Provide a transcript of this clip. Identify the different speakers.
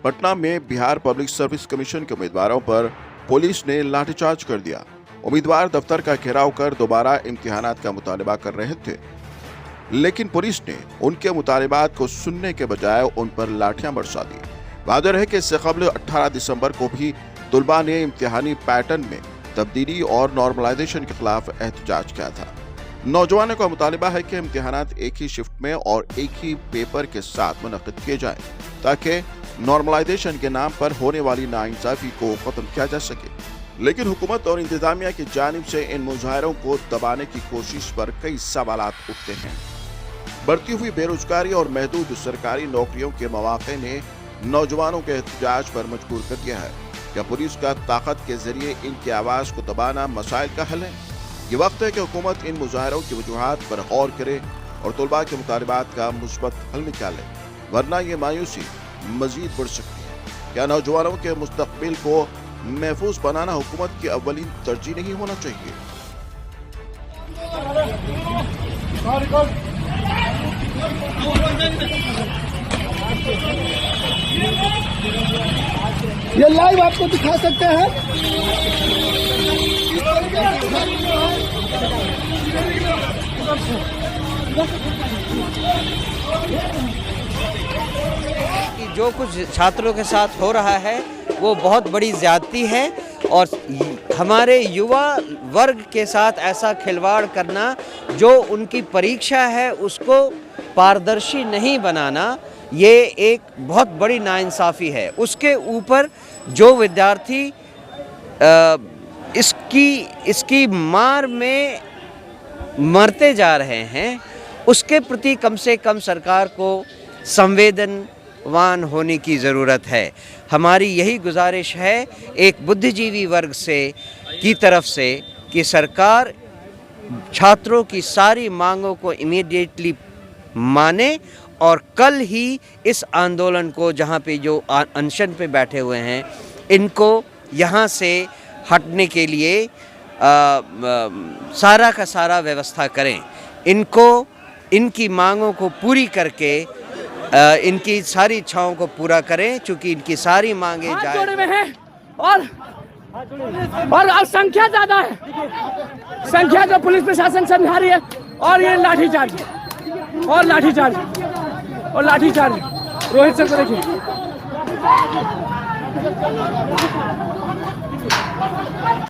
Speaker 1: पटना में Bihar public service commission के उम्मीदवारों पर पुलिस ने लाठीचार्ज कर दिया। उम्मीदवार दफ्तर का घेराव कर दोबारा इम्तिहानात का मुतालबा कर रहे थे, लेकिन पुलिस ने उनके मुतालबात को सुनने के बजाय उन पर लाठियां बरसा दी। वाज़ेह है कि इससे कबल 18 दिसंबर को भी तुलबा ने इम्तिहानी पैटर्न में तब्दीली और नॉर्मलाइजेशन के खिलाफ एहतजाज किया था। नौजवानों का मुतालबा है कि इम्तिहानात एक ही शिफ्ट में और एक ही पेपर के साथ मुनक्किद किए जाएं, ताकि नॉर्मलाइजेशन के नाम पर होने वाली नाइंसाफी को खत्म किया जा सके। लेकिन हुकूमत और इंतजामिया की जानिब से इन मुजाहिरों को दबाने की कोशिश पर कई सवालात उठते हैं। बढ़ती हुई बेरोजगारी और महदूद सरकारी नौकरियों के मौके ने नौजवानों के एहतजाज पर मजबूर कर दिया है। क्या पुलिस का ताकत के जरिए इनकी आवाज को दबाना मसाइल का हल है? ये वक्त है कि हुकूमत इन मुजाहिरों की वजूहात पर गौर करे और तुलबा के मुतालबात का मुस्बत हल निकाले, वरना ये मायूसी मजीद बढ़ सकती है। क्या नौजवानों के मुस्तकबिल को महफूज बनाना हुकूमत की अव्वलीन तरजीह नहीं होना चाहिए?
Speaker 2: ये लाइव आपको दिखा सकते हैं।
Speaker 3: कि जो कुछ छात्रों के साथ हो रहा है वो बहुत बड़ी ज्यादती है और हमारे युवा वर्ग के साथ ऐसा खिलवाड़ करना, जो उनकी परीक्षा है उसको पारदर्शी नहीं बनाना, ये एक बहुत बड़ी नाइंसाफ़ी है। उसके ऊपर जो विद्यार्थी इसकी मार में मरते जा रहे हैं, उसके प्रति कम से कम सरकार को संवेदनवान होने की ज़रूरत है। हमारी यही गुजारिश है एक बुद्धिजीवी वर्ग की तरफ से कि सरकार छात्रों की सारी मांगों को इमीडिएटली माने और कल ही इस आंदोलन को, जहाँ पे जो अनशन पे बैठे हुए हैं, इनको यहाँ से हटने के लिए सारा का सारा व्यवस्था करें। इनकी मांगों को पूरी करके इनकी सारी इच्छाओं को पूरा करें, चूँकि इनकी सारी मांगे
Speaker 2: जोड़े में हैं और संख्या ज़्यादा है, संख्या जो पुलिस प्रशासन समझा रही है, और ये लाठीचार्ज और लाठीचार्ज और लाठीचार्ज। रोहित सर को देखिए।